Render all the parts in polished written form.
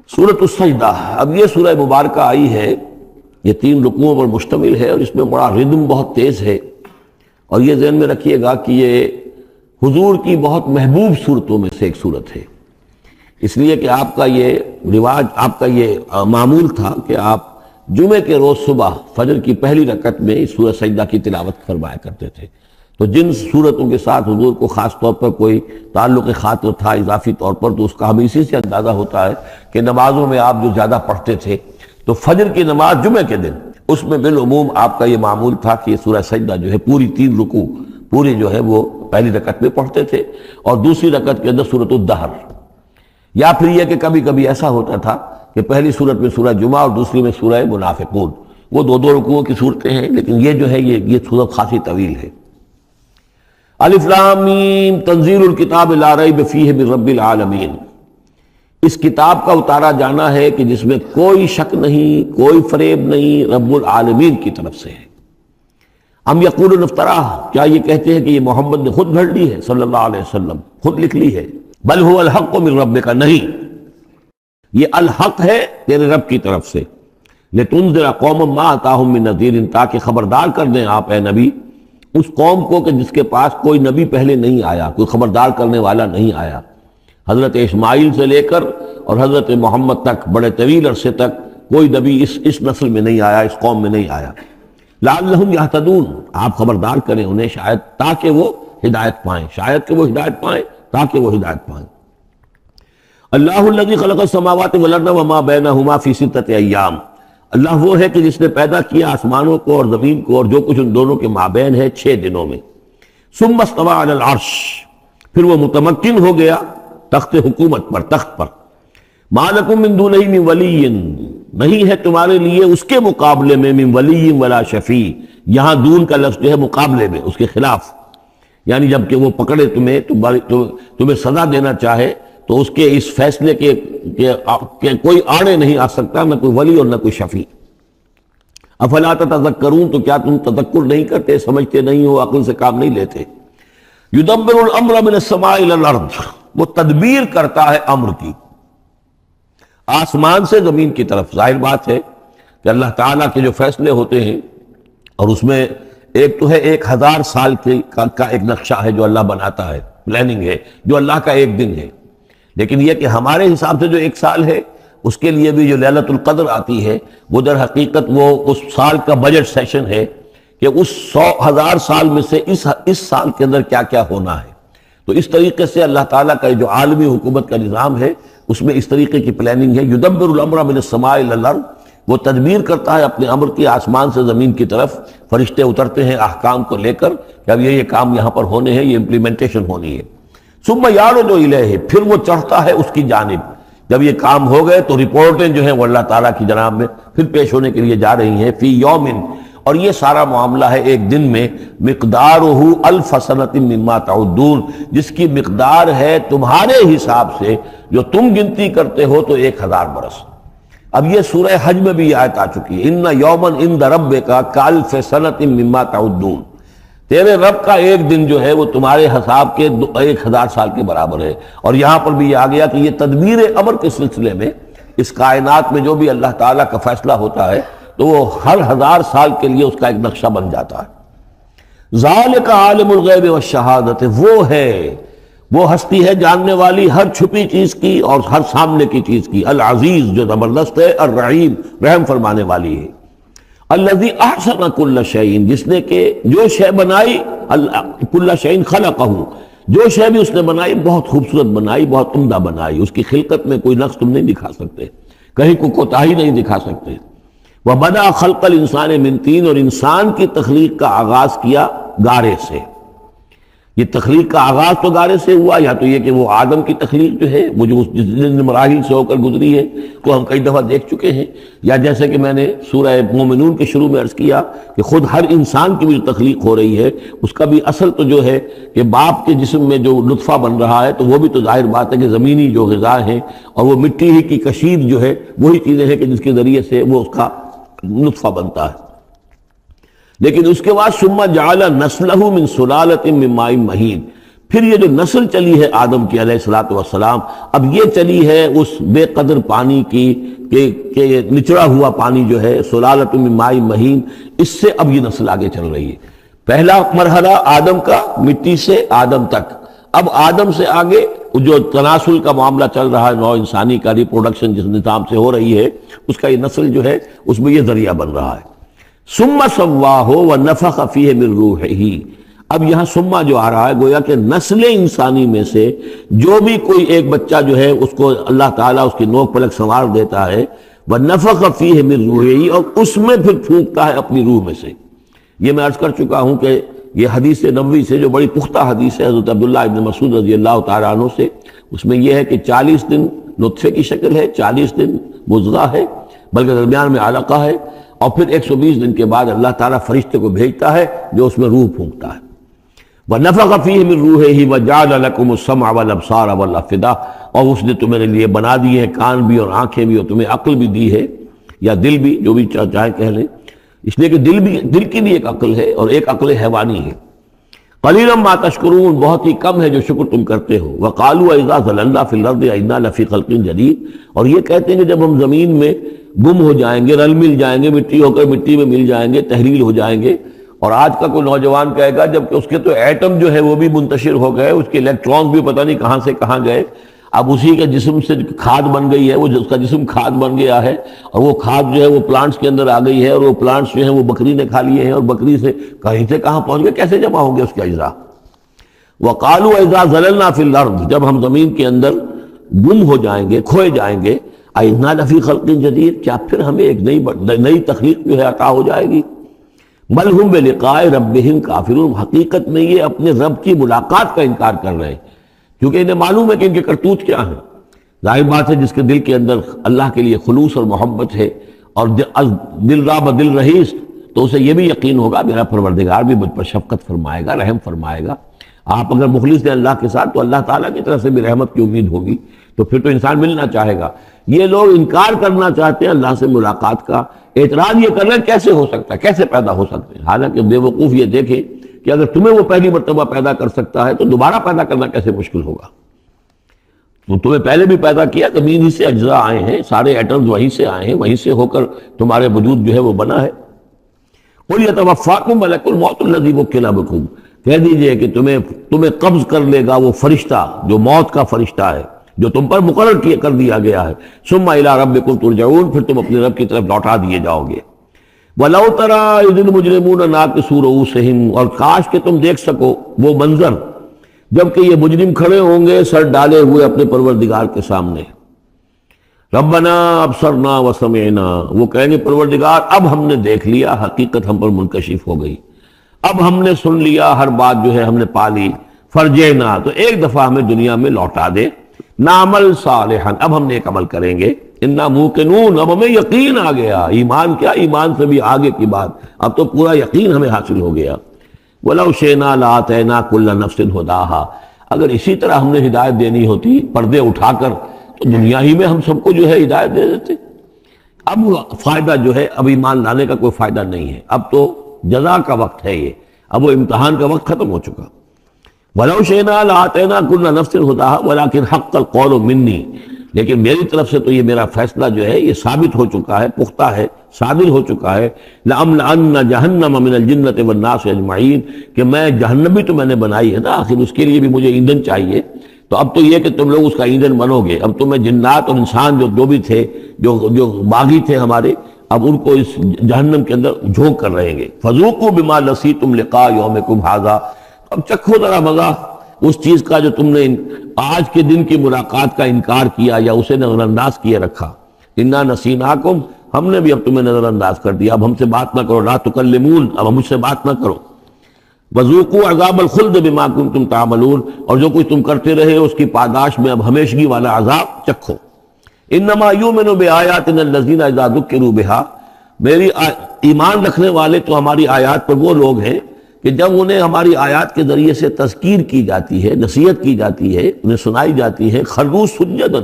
سورۃ السجدہ، اب یہ سورہ مبارکہ آئی ہے، یہ 3 رکوعوں پر مشتمل ہے اور اس میں بڑا ردم بہت تیز ہے، اور یہ ذہن میں رکھیے گا کہ یہ حضور کی بہت محبوب صورتوں میں سے ایک صورت ہے، اس لیے کہ آپ کا یہ رواج، آپ کا یہ معمول تھا کہ آپ جمعے کے روز صبح فجر کی پہلی رکعت میں اس سورہ سجدہ کی تلاوت فرمایا کرتے تھے۔ تو جن صورتوں کے ساتھ حضور کو خاص طور پر کوئی تعلق خاطر تھا اضافی طور پر، تو اس کا ہمیں اسی سے اندازہ ہوتا ہے کہ نمازوں میں آپ جو زیادہ پڑھتے تھے، تو فجر کی نماز جمعے کے دن اس میں بالعموم آپ کا یہ معمول تھا کہ یہ سورہ سجدہ جو ہے پوری 3 رکوع پوری جو ہے وہ پہلی رکعت میں پڑھتے تھے، اور دوسری رکعت کے اندر سورۃ الدہر، یا پھر یہ کہ کبھی کبھی ایسا ہوتا تھا کہ پہلی صورت میں سورہ جمعہ اور دوسری میں سورہ منافقون، وہ 2 رکوعوں کی صورتیں ہیں، لیکن یہ جو ہے یہ صورت خاصی طویل ہے۔ الف لام میم تنزیل الکتاب لا ریب فیہ من رب العالمین، اس کتاب کا اتارا جانا ہے کہ جس میں کوئی شک نہیں، کوئی فریب نہیں، رب العالمین کی طرف سے ہے۔ ام یقولون افتراہ، کیا یہ کہتے ہیں کہ یہ محمد نے خود گھڑ لی ہے صلی اللہ علیہ وسلم، خود لکھ لی ہے؟ بل هو الحق من ربک، نہیں، یہ الحق ہے تیرے رب کی طرف سے۔ لتنذر قوما ما اتاہم من نذیر، تاکہ خبردار کر دیں آپ اے نبی اس قوم کو کہ جس کے پاس کوئی نبی پہلے نہیں آیا، کوئی خبردار کرنے والا نہیں آیا۔ حضرت اسماعیل سے لے کر اور حضرت محمد تک بڑے طویل عرصے تک کوئی نبی اس نسل میں نہیں آیا، اس قوم میں نہیں آیا۔ لعلہم یہتدون، آپ خبردار کریں انہیں شاید تاکہ وہ ہدایت پائیں، شاید کہ وہ ہدایت پائیں، تاکہ وہ ہدایت پائیں۔ اللہ الذی خلق السماوات والارض وما بینہما فی 6 ایام، اللہ وہ ہے کہ جس نے پیدا کیا آسمانوں کو اور زمین کو اور جو کچھ ان دونوں کے مابین ہے 6 دنوں میں۔ ثم استوى علی العرش، پھر وہ متمکن ہو گیا تخت حکومت پر، تخت پر۔ ما لکم من دونہ من ولی، نہیں ہے تمہارے لیے اس کے مقابلے میں من ولی ولا شفیع، یہاں دون کا لفظ جو ہے مقابلے میں، اس کے خلاف، یعنی جب کہ وہ پکڑے تمہیں سزا دینا چاہے تو اس کے اس فیصلے کے کوئی آڑے نہیں آ سکتا، نہ کوئی ولی اور نہ کوئی شفیع۔ افلا تتذکرون، تو کیا تم تذکر نہیں کرتے، سمجھتے نہیں ہو، عقل سے کام نہیں لیتے؟ یدبر الامر من السماء الى الارض، وہ تدبیر کرتا ہے امر کی آسمان سے زمین کی طرف۔ ظاہر بات ہے کہ اللہ تعالیٰ کے جو فیصلے ہوتے ہیں، اور اس میں ایک تو ہے 1000 سال کا ایک نقشہ ہے جو اللہ بناتا ہے، پلاننگ ہے، جو اللہ کا ایک دن ہے، لیکن یہ کہ ہمارے حساب سے جو 1 سال ہے، اس کے لیے بھی جو لیلۃ القدر آتی ہے، وہ در حقیقت وہ اس سال کا بجٹ سیشن ہے کہ اس 100,000 سال میں سے اس سال کے اندر کیا کیا ہونا ہے۔ تو اس طریقے سے اللہ تعالیٰ کا جو عالمی حکومت کا نظام ہے، اس میں اس طریقے کی پلاننگ ہے۔ یدبر الامر من السماء الی الارض، وہ تدبیر کرتا ہے اپنے امر کی آسمان سے زمین کی طرف، فرشتے اترتے ہیں احکام کو لے کر کہ اب یہ کام یہاں پر ہونے ہیں، یہ امپلیمنٹیشن ہونی ہے۔ ثم یعرج الیہ، پھر وہ چڑھتا ہے اس کی جانب، جب یہ کام ہو گئے تو رپورٹیں جو ہیں وہ اللہ تعالیٰ کی جناب میں پھر پیش ہونے کے لیے جا رہی ہیں۔ فی یوم، اور یہ سارا معاملہ ہے ایک دن میں، مقدارہ 1000 سنۃ مما تعدون، جس کی مقدار ہے تمہارے حساب سے جو تم گنتی کرتے ہو تو 1000 برس۔ اب یہ سورہ حج میں بھی یہ آیت آ چکی ہے، ان یوما عند ربک کالف سنۃ مما تعدون، تیرے رب کا ایک دن جو ہے وہ تمہارے حساب کے 1000 سال کے برابر ہے۔ اور یہاں پر بھی یہ آ گیا کہ یہ تدبیر امر کے سلسلے میں اس کائنات میں جو بھی اللہ تعالیٰ کا فیصلہ ہوتا ہے تو وہ ہر 1000 سال کے لیے اس کا ایک نقشہ بن جاتا ہے۔ ذالک عالم الغیب والشہادۃ، وہ ہے، وہ ہستی ہے جاننے والی ہر چھپی چیز کی اور ہر سامنے کی چیز کی، العزیز جو زبردست ہے، الرحیم رحم فرمانے والی ہے۔ الذی احسن کل شیء، جس نے کہ جو شے بنائی، کل شیء خلقہ، جو شے بھی اس نے بنائی بہت خوبصورت بنائی، بہت عمدہ بنائی، اس کی خلقت میں کوئی نقص تم نہیں دکھا سکتے، کہیں کوئی کوتاہی نہیں دکھا سکتے۔ وَبَدَأَ خَلْقَ الْإِنسَانِ مِنْ طِينٍ، اور انسان کی تخلیق کا آغاز کیا گارے سے۔ یہ تخلیق کا آغاز تو گارے سے ہوا، یا تو یہ کہ وہ آدم کی تخلیق جو ہے وہ جو جن مراحل سے ہو کر گزری ہے کو ہم کئی دفعہ دیکھ چکے ہیں، یا جیسے کہ میں نے سورہ مومنون کے شروع میں عرض کیا کہ خود ہر انسان کی بھی جو تخلیق ہو رہی ہے اس کا بھی اصل تو جو ہے کہ باپ کے جسم میں جو نطفہ بن رہا ہے تو وہ بھی تو ظاہر بات ہے کہ زمینی جو غذا ہیں اور وہ مٹی ہی کی کشید جو ہے وہی چیزیں ہیں کہ جس کے ذریعے سے وہ اس کا نطفہ بنتا ہے۔ لیکن اس کے بعد ثم جعل نسلہ من سلالۃ من ماء مہین، پھر یہ جو نسل چلی ہے آدم کی علیہ الصلوۃ والسلام، اب یہ چلی ہے اس بے قدر پانی کی کہ نچڑا ہوا پانی جو ہے سلالۃ من ماء مہین، اس سے اب یہ نسل آگے چل رہی ہے۔ پہلا مرحلہ آدم کا، مٹی سے آدم تک، اب آدم سے آگے جو تناسل کا معاملہ چل رہا ہے، نوع انسانی کا ریپروڈکشن جس نظام سے ہو رہی ہے، اس کا یہ نسل جو ہے اس میں یہ ذریعہ بن رہا ہے۔ ثم سواہ ونفخ فیہ من روحہ، اب یہاں سما جو آ رہا ہے گویا کہ نسل انسانی میں سے جو بھی کوئی ایک بچہ جو ہے اس کو اللہ تعالیٰ اس کی نوک پلک سنوار دیتا ہے، ونفخ فیہ من روحہ، اور اس میں پھر پھونکتا ہے اپنی روح میں سے۔ یہ میں عرض کر چکا ہوں کہ یہ حدیث نبوی سے جو بڑی پختہ حدیث ہے حضرت عبداللہ ابن مسعود رضی اللہ تعالیٰ عنہ سے، اس میں یہ ہے کہ 40 دن نطفے کی شکل ہے، 40 دن مضغہ ہے، بلکہ درمیان میں علقہ ہے، اور پھر 120 دن کے بعد اللہ تعالیٰ فرشتے کو بھیجتا ہے جو اس میں روح پھونکتا ہے۔ وَنَفَخَ فِيهِ مِن رُوحِهِ وَجَعَلَ لَكُمُ السَّمْعَ وَالْأَبْصَارَ وَالْأَفْئِدَةَ، اور اس نے تمہارے لیے بنا دیے ہیں کان بھی اور آنکھیں بھی، اور تمہیں عقل بھی دی ہے، یا دل بھی، جو بھی چاہے کہہ لیں، اس لیے کہ دل کی بھی ایک عقل ہے اور ایک عقل حیوانی ہے۔ قَلِيلًا مَا تَشْكُرُونَ، بہت ہی کم ہے جو شکر تم کرتے ہو۔ وَقَالُوا إِذَا ضَلَلْنَا فِي الْأَرْضِ أَإِنَّا لَفِي خَلْقٍ جَدِيدٍ، اور یہ کہتے ہیں کہ جب ہم زمین میں گم ہو جائیں گے، رل مل جائیں گے، مٹی ہو کر مٹی میں مل جائیں گے، تحلیل ہو جائیں گے، اور آج کا کوئی نوجوان کہے گا جب کہ اس کے تو ایٹم جو ہے وہ بھی منتشر ہو گئے، اس کے الیکٹرانز بھی پتہ نہیں کہاں سے کہاں گئے، اب اسی کے جسم سے کھاد بن گئی ہے، وہ اس کا جسم کھاد بن گیا ہے، اور وہ کھاد جو ہے وہ پلانٹس کے اندر آ گئی ہے، اور وہ پلانٹس جو ہیں وہ بکری نے کھا لیے ہیں، اور بکری سے کہیں سے کہاں پہنچ گئے، کیسے جمع ہوں گے اس کے اجزاء۔ وَقَالُوا إِذَا ضَلَلْنَا فِي الْأَرْضِ، جب ہم زمین کے اندر گم ہو جائیں گے، کھوئے جائیں گے، أَإِنَّا لَفِي خَلْقٍ جَدِيدٍ، کیا پھر ہمیں ایک نئی تخلیق جو ہے عطا ہو جائے گی۔ بل ہم بلقاء ربہم کافرون، حقیقت میں یہ اپنے رب کی ملاقات کا انکار کر رہے ہیں، کیونکہ انہیں معلوم ہے کہ ان کے کرتوت کیا ہیں۔ ظاہر بات ہے جس کے دل کے اندر اللہ کے لیے خلوص اور محبت ہے، اور دل را بدل رہیس، تو اسے یہ بھی یقین ہوگا میرا پروردگار بھی مجھ پر شفقت فرمائے گا، رحم فرمائے گا۔ آپ اگر مخلص ہیں اللہ کے ساتھ تو اللہ تعالیٰ کی طرف سے بھی رحمت کی امید ہوگی، تو پھر تو انسان ملنا چاہے گا۔ یہ لوگ انکار کرنا چاہتے ہیں اللہ سے ملاقات کا، اعتراض یہ کر رہے ہیں کیسے ہو سکتا ہے، کیسے پیدا ہو سکتے ہیں، حالانکہ بے وقوف یہ دیکھیں کہ اگر تمہیں وہ پہلی مرتبہ پیدا کر سکتا ہے تو دوبارہ پیدا کرنا کیسے مشکل ہوگا۔ تو تمہیں پہلے بھی پیدا کیا، زمین ہی سے اجزاء آئے ہیں، سارے ایٹمز وہیں سے آئے ہیں، وہیں سے ہو کر تمہارے وجود جو ہے وہ بنا ہے۔ قُلْ يَتَوَفَّاكُم مَلَكُ الْمَوْتِ الَّذِي وُكِّلَ بِكُم، کہہ دیجئے کہ تمہیں قبض کر لے گا وہ فرشتہ جو موت کا فرشتہ ہے، جو تم پر مقرر کر دیا گیا ہے۔ ثم الى ربکم ترجعون، پھر تم اپنے رب کی طرف لوٹا دیے جاؤ گے۔ وَلَوْ تَرَىٰ إِذِ الْمُجْرِمُونَ نَاكِسُو رُءُوسِهِمْ، اور کاش کہ تم دیکھ سکو وہ منظر جب کہ یہ مجرم کھڑے ہوں گے سر ڈالے ہوئے اپنے پروردگار کے سامنے۔ ربنا ابصرنا وسمعنا، وہ کہیں گے پروردگار اب ہم نے دیکھ لیا، حقیقت ہم پر منکشف ہو گئی، اب ہم نے سن لیا، ہر بات جو ہے ہم نے پا لی۔ فرجعنا، تو ایک دفعہ ہمیں دنیا میں لوٹا دے، نعمل صالحا، اب ہم نیک عمل کریں گے، انا موقنون، اب ہمیں یقین آ گیا، ایمان کیا، ایمان سے بھی آگے کی بات، اب تو پورا یقین ہمیں حاصل ہو گیا۔ وَلَوْ شِئْنَا لَآتَيْنَا كُلَّ نَفْسٍ هُدَاهَا، اگر اسی طرح ہم نے ہدایت دینی ہوتی پردے اٹھا کر تو دنیا ہی میں ہم سب کو جو ہے ہدایت دے دیتے۔ اب فائدہ جو ہے اب ایمان لانے کا کوئی فائدہ نہیں ہے، اب تو جزا کا وقت ہے، یہ اب وہ امتحان کا وقت ختم ہو چکا۔ وَلَوْ شِئْنَا لَآتَيْنَا كُلَّ نَفْسٍ هُدَاهَا وَلَكِنْ حَقَّ الْقَوْلُ مِنِّي، لیکن میری طرف سے تو یہ میرا فیصلہ جو ہے یہ ثابت ہو چکا ہے، پختہ ہے، صادر ہو چکا ہے۔ لَأَمْلَأَنَّ جَهَنَّمَ مِنَ الْجِنَّةِ وَالنَّاسِ أَجْمَعِينَ، کہ میں جہنم بھی تو میں نے بنائی ہے نا، آخر اس کے لیے بھی مجھے ایندھن چاہیے، تو اب تو یہ کہ تم لوگ اس کا ایندھن بنو گے، اب تو میں جنات اور انسان جو بھی تھے، جو باغی تھے ہمارے، اب ان کو اس جہنم کے اندر جھونک کر رہیں گے۔ فَذُوقُوا بِمَا نَسِيتُمْ لِقَاءَ يَوْمِكُمْ هَذَا، اب چکھو ذرا مزہ اس چیز کا جو تم نے آج کے دن کی ملاقات کا انکار کیا یا اسے نظر انداز کیے رکھا۔ انا نسیناکم، ہم نے بھی اب تمہیں نظر انداز کر دیا، اب ہم سے بات نہ کرو، لا تکلمون، اب مجھ سے بات نہ کرو۔ وذوقوا عذاب الخلد بما کنتم تعملون، اور جو کچھ تم کرتے رہے اس کی پاداش میں اب ہمیشگی والا عذاب چکھو۔ انما یؤمن بآیاتنا الذین اذا ذکروا بها، میری ایمان رکھنے والے تو ہماری آیات پر وہ لوگ ہیں کہ جب انہیں ہماری آیات کے ذریعے سے تذکیر کی جاتی ہے، نصیحت کی جاتی ہے، انہیں سنائی جاتی ہے، خروا سجدا،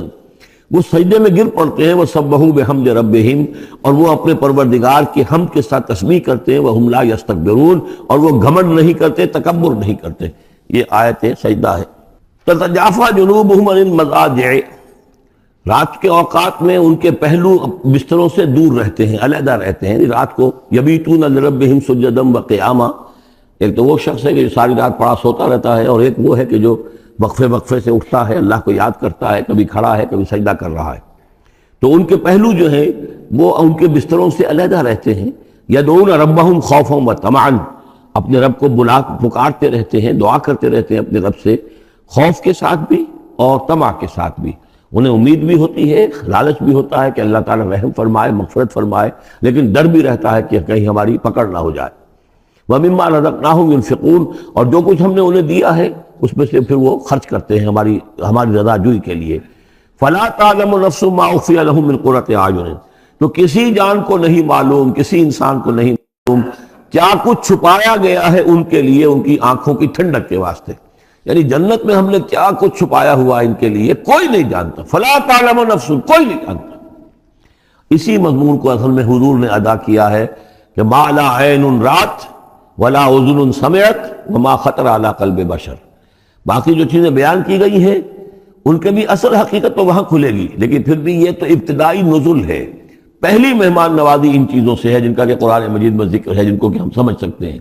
وہ سجدے میں گر پڑتے ہیں، وسبحوا بحمد ربہم، اور وہ اپنے پروردگار کی حمد کے ساتھ تسبیح کرتے ہیں، وہم لا یستکبرون، اور وہ گھمنڈ نہیں کرتے، تکبر نہیں کرتے۔ یہ آیت سجدہ ہے۔ تتجافی جنوبہم عن المضاجع، رات کے اوقات میں ان کے پہلو بستروں سے دور رہتے ہیں، علیحدہ رہتے ہیں رات کو۔ یبیتون لربہم سجدا وقیاما، ایک تو وہ شخص ہے کہ جو ساری رات پڑا سوتا رہتا ہے، اور ایک وہ ہے کہ جو وقفے وقفے سے اٹھتا ہے، اللہ کو یاد کرتا ہے، کبھی کھڑا ہے کبھی سجدہ کر رہا ہے۔ تو ان کے پہلو جو ہیں وہ ان کے بستروں سے علیحدہ رہتے ہیں۔ یدعون ربہم خوفا وطمعا، اپنے رب کو پکارتے رہتے ہیں، دعا کرتے رہتے ہیں اپنے رب سے، خوف کے ساتھ بھی اور طمع کے ساتھ بھی۔ انہیں امید بھی ہوتی ہے، لالچ بھی ہوتا ہے کہ اللہ تعالیٰ رحم فرمائے، مغفرت فرمائے، لیکن ڈر بھی رہتا ہے کہ کہیں ہماری پکڑ نہ ہو جائے۔ وَمِمَّا رَزَقْنَاهُمْ يُنْفِقُونَ، اور جو کچھ ہم نے انہیں دیا ہے اس میں سے پھر وہ خرچ کرتے ہیں ہماری رضا جوئی کے لیے۔ فَلَا تَعْلَمُ نَفْسٌ مَّا أُخْفِيَ لَهُم مِّن قُرَّةِ أَعْيُنٍ، تو کسی جان کو نہیں معلوم، کسی انسان کو نہیں معلوم کیا کچھ چھپایا گیا ہے ان کے لیے ان کی آنکھوں کی ٹھنڈک کے واسطے، یعنی جنت میں ہم نے کیا کچھ چھپایا ہوا ان کے لیے کوئی نہیں جانتا۔ فَلَا تَعْلَمُ نَفْسٌ، کوئی نہیں جانتا۔ اسی مضمون کو اصل میں حضور نے ادا کیا ہے کہ مَا لَا عَيْنٌ رَأَتْ وَلَا أُذُنٌ سَمِعَتْ وَمَا خَطَرَ عَلَىٰ قَلْبِ بَشَرٍ، باقی جو چیزیں بیان کی گئی ہیں ان کے بھی اصل حقیقت تو وہاں کھلے گی، لیکن پھر بھی یہ تو ابتدائی نزل ہے، پہلی مہمان نوازی ان چیزوں سے ہے جن کا کہ قرآن مجید میں ذکر ہے، جن کو کہ ہم سمجھ سکتے ہیں۔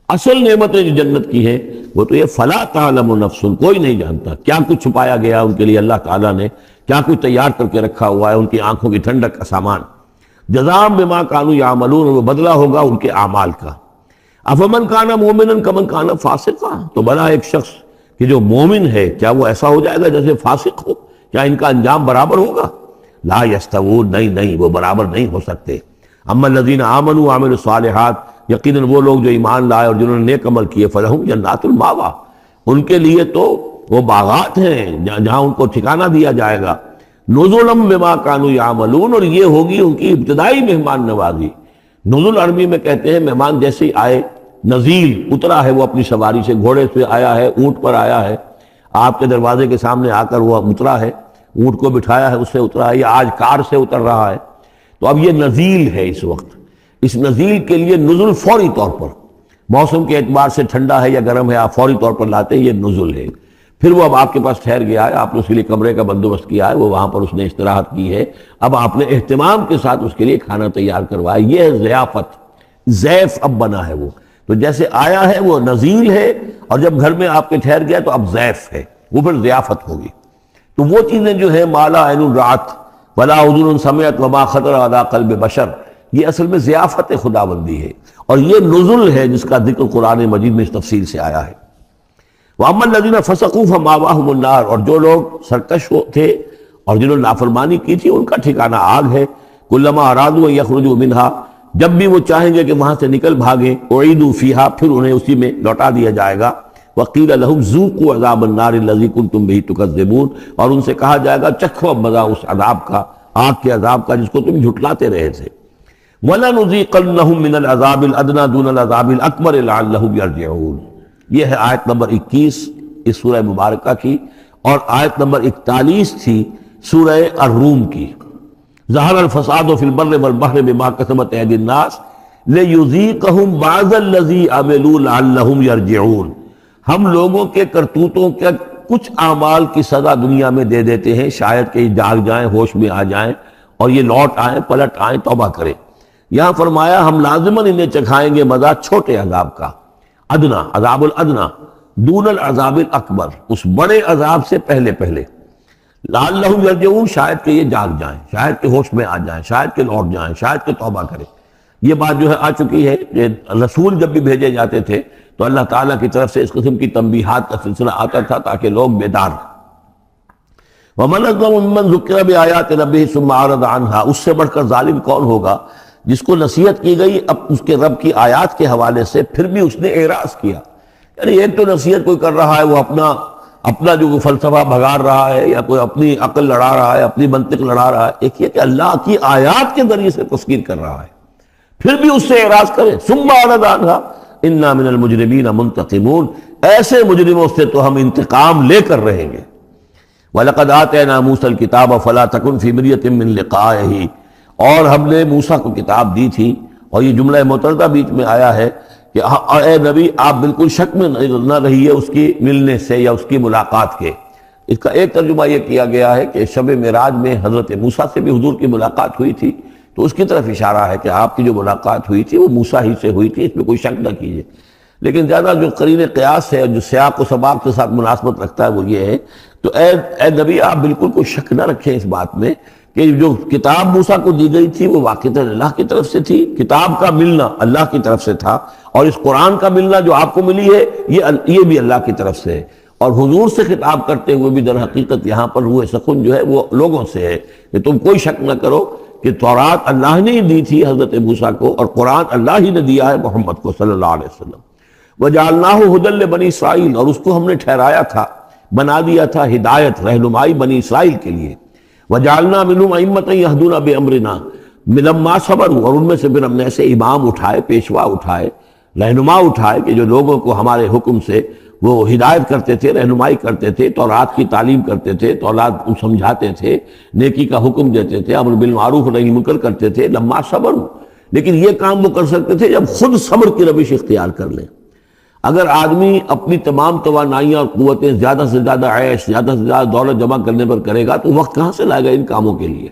اصل نعمتیں جو جنت کی ہیں وہ تو یہ فلا تعلم نفس، کوئی نہیں جانتا کیا کچھ چھپایا گیا ان کے لیے، اللہ تعالیٰ نے کیا کچھ تیار کر کے رکھا ہوا ہے ان کی آنکھوں کی ٹھنڈک کا سامان۔ جزاء بما كانوا يعملون، وہ بدلہ ہوگا ان کے اعمال کا۔ افمن کان مومنا کمن کان فاسقا، تو بلا ایک شخص کہ جو مومن ہے کیا وہ ایسا ہو جائے گا جیسے فاسق ہو؟ کیا ان کا انجام برابر ہوگا؟ لا یستوون، نہیں وہ برابر نہیں ہو سکتے۔ اما الذین آمنوا وعملوا الصالحات، یقیناً وہ لوگ جو ایمان لائے اور جنہوں نے نیک عمل کیے، فلہم جنات الماوا، ان کے لیے تو وہ باغات ہیں جہاں ان کو ٹھکانہ دیا جائے گا۔ نزلا بما كانوا يعملون، اور یہ ہوگی ان کی ابتدائی مہمان نوازی۔ نزل عربی میں کہتے ہیں مہمان جیسے ہی آئے، نزیل اترا ہے وہ اپنی سواری سے، گھوڑے سے آیا ہے، اونٹ پر آیا ہے، آپ کے دروازے کے سامنے آ کر وہ اترا ہے، اونٹ کو بٹھایا ہے، اس سے اترا ہے، یا آج کار سے اتر رہا ہے، تو اب یہ نزیل ہے اس وقت۔ اس نزیل کے لیے نزل فوری طور پر، موسم کے اعتبار سے ٹھنڈا ہے یا گرم ہے، آپ فوری طور پر لاتے ہیں، یہ نزل ہے۔ پھر وہ اب آپ کے پاس ٹھہر گیا ہے، آپ نے اس کے لیے کمرے کا بندوبست کیا ہے، وہ وہاں پر اس نے استراحت کی ہے، اب آپ نے اہتمام کے ساتھ اس کے لیے کھانا تیار کروایا، یہ ہے ضیافت، ضیف اب بنا ہے وہ۔ تو جیسے آیا ہے وہ نزیل ہے، اور جب گھر میں آپ کے ٹھہر گیا تو اب ضیف ہے، وہ پھر ضیافت ہوگی۔ تو وہ چیزیں جو ہیں مالا عین رات ولا اذن سمعت وما خطر علی قلب بشر، یہ اصل میں ضیافت خداوندی ہے، اور یہ نزل ہے جس کا ذکر قرآن مجید میں اس تفصیل سے آیا ہے۔ وَأَمَّا الَّذِينَ فَسَقُوا فَمَأْوَاهُمُ النَّارُ، اور جو لوگ سرکش تھے اور جنہوں نے نافرمانی کی تھی ان کا ٹھکانہ آگ ہے۔ كُلَّمَا أَرَادُوا أَن يَخْرُجُوا مِنْهَا، جب بھی وہ چاہیں گے کہ وہاں سے نکل بھاگیں، أُعِيدُوا فِيهَا، پھر انہیں اسی میں لوٹا دیا جائے گا۔ وَقِيلَ لَهُمْ ذُوقُوا عَذَابَ النَّارِ الَّذِي كُنتُمْ بِهِ تُكَذِّبُونَ، اور ان سے کہا جائے گا چکھو مزہ اس عذاب کا، آگ کے عذاب کا جس کو تم جھٹلاتے رہے تھے۔ وَلَنُذِيقَنَّهُم مِّنَ الْعَذَابِ الْأَدْنَىٰ دُونَ الْعَذَابِ الْأَكْبَرِ لَعَلَّهُمْ يَرْجِعُونَ، یہ ہے آیت نمبر 21 اس سورہ مبارکہ کی، اور آیت نمبر 41 تھی سورہ الروم کی۔ ظہر الفساد فی البر والبحر بما کسبت ایدی الناس لیذیقہم بعض الذی عملوا لعلہم یرجعون، ہم لوگوں کے کرتوتوں کے کچھ اعمال کی سزا دنیا میں دے دیتے ہیں، شاید کہ یہ جاگ جائیں، ہوش میں آ جائیں اور یہ لوٹ آئیں، پلٹ آئیں، توبہ کریں۔ یہاں فرمایا ہم لازماً انہیں چکھائیں گے مزہ چھوٹے عذاب کا، ادنا، عذاب الادنا، دون العذاب الاکبر، اس بڑے عذاب سے پہلے پہلے، لعلہم یرجعون، شاید کہ یہ جاگ جائیں، شاید کہ ہوش میں آ جائیں، شاید کہ لوٹ جائیں، شاید کہ توبہ کریں۔ یہ بات جو ہے آ چکی ہے کہ رسول جب بھی بھیجے جاتے تھے تو اللہ تعالیٰ کی طرف سے اس قسم کی تنبیہات کا سلسلہ آتا تھا تاکہ لوگ بیدار رہیں۔ وَمَنْ أَظْلَمُ مِمَّنْ ذُكِّرَ بِآيَاتِ رَبِّهِ ثُمَّ أَعْرَضَ عَنْهَا، اس سے بڑھ کر ظالم کون ہوگا جس کو نصیحت کی گئی اب اس کے رب کی آیات کے حوالے سے پھر بھی اس نے اعراض کیا۔ یعنی ایک تو نصیحت کوئی کر رہا ہے، وہ اپنا جو فلسفہ بھگار رہا ہے یا کوئی اپنی عقل لڑا رہا ہے، اپنی منطق لڑا رہا ہے، ایک یہ کہ اللہ کی آیات کے ذریعے سے تذکیر کر رہا ہے، پھر بھی اس سے اعراض کرے۔ ثم اعرض عنها انا من المجرمین منتقمون، ایسے مجرموں سے تو ہم انتقام لے کر رہیں گے۔ وَلَقَدْ آتَيْنَا مُوسَى الْكِتَابَ فَلَا تَكُنْ فِي مِرْيَةٍ مِّن لِقَائِهِ، اور ہم نے موسیٰ کو کتاب دی تھی، اور یہ جملہ معترضہ بیچ میں آیا ہے کہ اے نبی آپ بالکل شک میں نہ رہیے اس کی ملنے سے یا اس کی ملاقات کے۔ اس کا ایک ترجمہ یہ کیا گیا ہے کہ شب معراج میں حضرت موسیٰ سے بھی حضور کی ملاقات ہوئی تھی، تو اس کی طرف اشارہ ہے کہ آپ کی جو ملاقات ہوئی تھی وہ موسیٰ ہی سے ہوئی تھی، اس میں کوئی شک نہ کیجیے۔ لیکن زیادہ جو قرین قیاس ہے اور جو سیاق و سباق کے ساتھ مناسبت رکھتا ہے وہ یہ ہے، تو اے نبی آپ بالکل کوئی شک نہ رکھیں اس بات میں کہ جو کتاب موسیٰ کو دی گئی تھی وہ واقعتاً اللہ کی طرف سے تھی، کتاب کا ملنا اللہ کی طرف سے تھا، اور اس قرآن کا ملنا جو آپ کو ملی ہے یہ بھی اللہ کی طرف سے ہے۔ اور حضور سے خطاب کرتے ہوئے بھی در حقیقت یہاں پر روح سخن جو ہے وہ لوگوں سے ہے کہ تم کوئی شک نہ کرو کہ تورات اللہ نے ہی دی تھی حضرت موسیٰ کو، اور قرآن اللہ ہی نے دیا ہے محمد کو صلی اللہ علیہ وسلم۔ وَجَعَلْنَاهُ هُدًى لِبَنِي اسرائیل، اور اس کو ہم نے ٹھہرایا تھا، بنا دیا تھا ہدایت، رہنمائی بنی اسرائیل کے لیے۔ وَجَعَلْنَا مِنْهُمْ أَئِمَّةً يَهْدُونَ بِأَمْرِنَا لَمَّا صَبَرُوا، اور ان میں سے پھر ہم نے ایسے امام اٹھائے، پیشوا اٹھائے، رہنما اٹھائے کہ جو لوگوں کو ہمارے حکم سے وہ ہدایت کرتے تھے، رہنمائی کرتے تھے، تورات کی تعلیم کرتے تھے، تورات کو سمجھاتے تھے، نیکی کا حکم دیتے تھے، امر بالمعروف نہی منکر کرتے تھے۔ لما صبر، لیکن یہ کام وہ کر سکتے تھے جب خود صبر کی روش اختیار کر لیں۔ اگر آدمی اپنی تمام توانائیاں اور قوتیں زیادہ سے زیادہ عیش، زیادہ سے زیادہ دولت جمع کرنے پر کرے گا تو وقت کہاں سے لائے گا ان کاموں کے لیے؟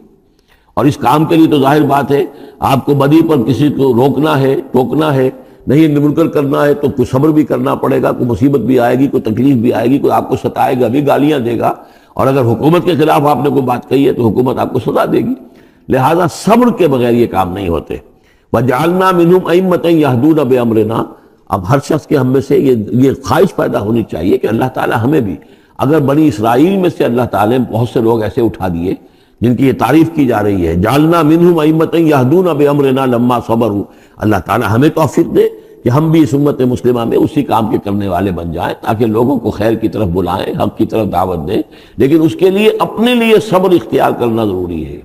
اور اس کام کے لیے تو ظاہر بات ہے آپ کو بدی پر کسی کو روکنا ہے، ٹوکنا ہے، نہیں منکر کرنا ہے تو کوئی صبر بھی کرنا پڑے گا، کوئی مصیبت بھی آئے گی، کوئی تکلیف بھی آئے گی، کوئی آپ کو ستائے گا بھی، گالیاں دے گا، اور اگر حکومت کے خلاف آپ نے کوئی بات کہی ہے تو حکومت آپ کو سزا دے گی۔ لہذا صبر کے بغیر یہ کام نہیں ہوتے۔ وَجَعَلْنَا مِنْهُمْ أَئِمَّةً يَهْدُونَ بِأَمْرِنَا، اب ہر شخص کے ہم میں سے یہ خواہش پیدا ہونی چاہیے کہ اللہ تعالیٰ ہمیں بھی، اگر بنی اسرائیل میں سے اللہ تعالیٰ نے بہت سے لوگ ایسے اٹھا دیے جن کی یہ تعریف کی جا رہی ہے، جعلنا منہم ائمۃ یہدون بامرنا لما صبروا، اللہ تعالیٰ ہمیں توفیق دے کہ ہم بھی اس امت مسلمہ میں اسی کام کے کرنے والے بن جائیں، تاکہ لوگوں کو خیر کی طرف بلائیں، حق کی طرف دعوت دیں، لیکن اس کے لیے اپنے لیے صبر اختیار کرنا ضروری ہے۔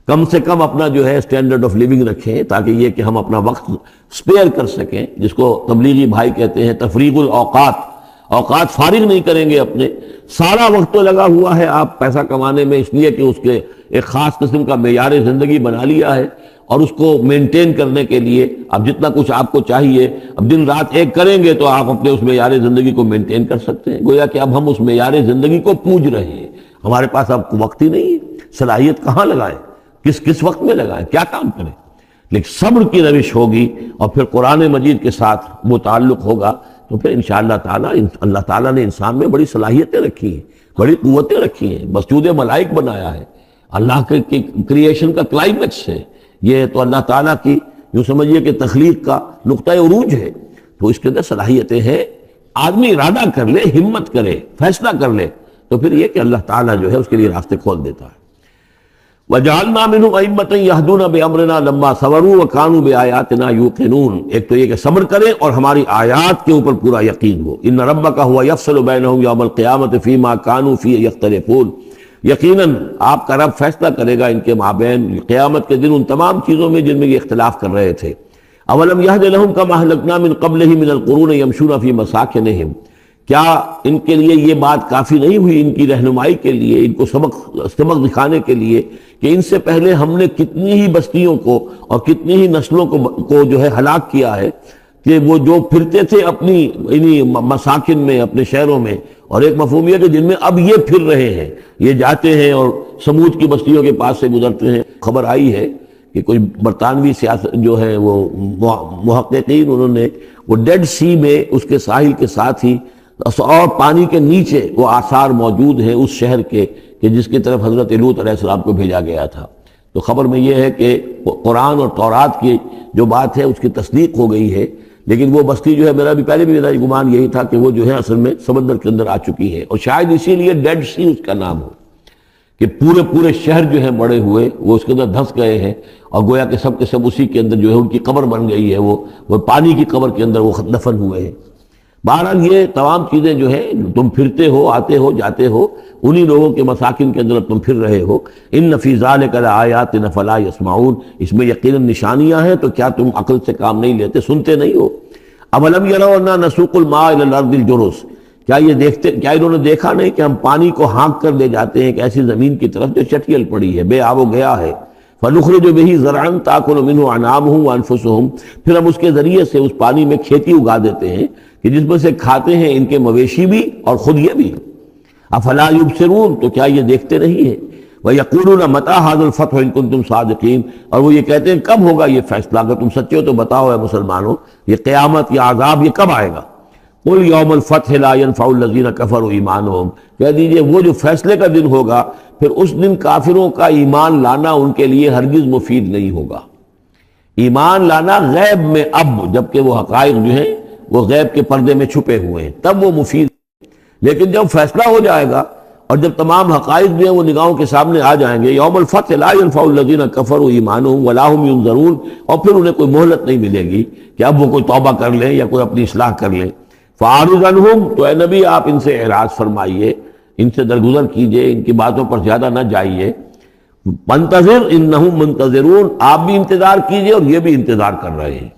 کم سے کم اپنا جو ہے اسٹینڈرڈ آف لیونگ رکھیں، تاکہ یہ کہ ہم اپنا وقت سپیئر کر سکیں، جس کو تبلیغی بھائی کہتے ہیں تفریغ الاوقات، اوقات فارغ نہیں کریں گے اپنے، سارا وقت تو لگا ہوا ہے آپ پیسہ کمانے میں، اس لیے کہ اس کے ایک خاص قسم کا معیار زندگی بنا لیا ہے، اور اس کو مینٹین کرنے کے لیے اب جتنا کچھ آپ کو چاہیے، اب دن رات ایک کریں گے تو آپ اپنے اس معیار زندگی کو مینٹین کر سکتے ہیں۔ گویا کہ اب ہم اس معیار زندگی کو پوج رہے ہیں، ہمارے پاس اب وقت ہی نہیں ہے، صلاحیت کہاں لگائیں، کس وقت میں لگائیں، کیا کام کریں۔ لیکن صبر کی روش ہوگی اور پھر قرآن مجید کے ساتھ وہ تعلق ہوگا تو پھر انشاءاللہ تعالیٰ اللہ تعالیٰ نے انسان میں بڑی صلاحیتیں رکھی ہیں، بڑی قوتیں رکھی ہیں، مسجود ملائک بنایا ہے، اللہ کے کریشن کا کلائمیکس ہے یہ، تو اللہ تعالیٰ کی یوں سمجھیے کہ تخلیق کا نقطہ عروج ہے، تو اس کے اندر صلاحیتیں ہیں۔ آدمی ارادہ کر لے، ہمت کرے، فیصلہ کر لے تو پھر یہ کہ اللہ تعالیٰ جو ہے اس کے لیے راستے کھول دیتا ہے۔ وَجَعَلْنَا مِنْهُمْ أَئِمَّةً يَهْدُونَ بِأَمْرِنَا لَمَّا صَبَرُوا وَكَانُوا بِآيَاتِنَا يُوقِنُونَ، ایک تو یہ کہ صبر کریں اور ہماری آیات کے اوپر پورا یقین ہو۔ إِنَّ رَبَّكَ هُوَ يَفْصِلُ بَيْنَهُمْ يَوْمَ الْقِيَامَةِ فِيمَا كَانُوا فِيهِ يَخْتَلِفُونَ، یقیناً آپ کا رب فیصلہ کرے گا ان کے مابین قیامت کے دن ان تمام چیزوں میں جن میں یہ اختلاف کر رہے تھے۔ أَوَلَمْ يَهْدِ لَهُمْ كَمَا أَهْلَكْنَا مِنْ قَبْلِهِمْ مِنَ الْقُرُونِ يَمْشُونَ فِي مَسَاكِنِهِمْ، کیا ان کے لیے یہ بات کافی نہیں ہوئی ان کی رہنمائی کے لیے، ان کو سبق دکھانے کے لیے کہ ان سے پہلے ہم نے کتنی ہی بستیوں کو اور کتنی ہی نسلوں کو جو ہے ہلاک کیا ہے، کہ وہ جو پھرتے تھے اپنی انہی مساکن میں، اپنے شہروں میں، اور ایک مفہوم یہ کہ جن میں اب یہ پھر رہے ہیں، یہ جاتے ہیں اور سمود کی بستیوں کے پاس سے گزرتے ہیں۔ خبر آئی ہے کہ کوئی برطانوی سیاست جو ہے وہ محققین، انہوں نے وہ ڈیڈ سی میں اس کے ساحل کے ساتھ ہی اور پانی کے نیچے وہ آثار موجود ہیں اس شہر کے کہ جس کی طرف حضرت لوط علیہ السلام کو بھیجا گیا تھا۔ تو خبر میں یہ ہے کہ قرآن اور تورات کی جو بات ہے اس کی تصدیق ہو گئی ہے، لیکن وہ بستی جو ہے میرا میرا گمان یہی تھا کہ وہ جو ہے اصل میں سمندر کے اندر آ چکی ہے، اور شاید اسی لیے ڈیڈ سی اس کا نام ہو کہ پورے شہر جو ہے بڑے ہوئے وہ اس کے اندر دھس گئے ہیں، اور گویا کہ سب کے سب اسی کے اندر جو ہے ان کی قبر بن گئی ہے، وہ پانی کی قبر کے اندر وہ دفن ہوئے ہیں۔ بہرحال یہ تمام چیزیں جو ہے تم پھرتے ہو، آتے ہو، جاتے ہو، انہی لوگوں کے مساکن کے اندر تم پھر رہے ہو۔ ان فی ذلک لآیات فلا یسمعون، اس میں یقیناً نشانیاں ہیں تو کیا تم عقل سے کام نہیں لیتے، سنتے نہیں ہو؟ اولم یروا انا نسوق الماء الی الارض الجرز، کیا انہوں نے دیکھا نہیں کہ ہم پانی کو ہانک کر لے جاتے ہیں ایک ایسی زمین کی طرف جو چٹیل پڑی ہے، بے آب و گیا ہے۔ فنخرج به زرعا تاکل منه انعامهم وانفسهم، پھر ہم اس کے ذریعے سے اس پانی میں کھیتی اگا دیتے ہیں کہ جس میں سے کھاتے ہیں ان کے مویشی بھی اور خود یہ بھی۔ افلا یبصرون، تو کیا یہ دیکھتے نہیں ہیں؟ وَيَقُولُونَ مَتَىٰ هَٰذَا الْفَتْحُ إِن كُنتُمْ صَادِقِينَ، اور وہ یہ کہتے ہیں کب ہوگا یہ فیصلہ، اگر تم سچے ہو تو بتاؤ اے مسلمانوں، یہ قیامت یا عذاب یہ کب آئے گا؟ قُلْ يَوْمَ الْفَتْحِ لَا يَنفَعُ الَّذِينَ كَفَرُوا إِيمَانُهُمْ، کہہ دیجئے وہ جو فیصلے کا دن ہوگا پھر اس دن کافروں کا ایمان لانا ان کے لیے ہرگز مفید نہیں ہوگا۔ ایمان لانا غیب میں، اب جبکہ وہ حقائق جو ہیں وہ غیب کے پردے میں چھپے ہوئے ہیں تب وہ مفید، لیکن جب فیصلہ ہو جائے گا اور جب تمام حقائق جو ہیں وہ نگاہوں کے سامنے آ جائیں گے، یوم الفتح لا ينفع الذین کفروا ایمانہم ولا هم ینظرون، اور پھر انہیں کوئی مہلت نہیں ملے گی کہ اب وہ کوئی توبہ کر لیں یا کوئی اپنی اصلاح کر لیں۔ فاعرض عنہم، تو اے نبی آپ ان سے اعراض فرمائیے، ان سے درگزر کیجئے، ان کی باتوں پر زیادہ نہ جائیے۔ منتظر انہم منتظرون، آپ بھی انتظار کیجئے اور یہ بھی انتظار کر رہے ہیں۔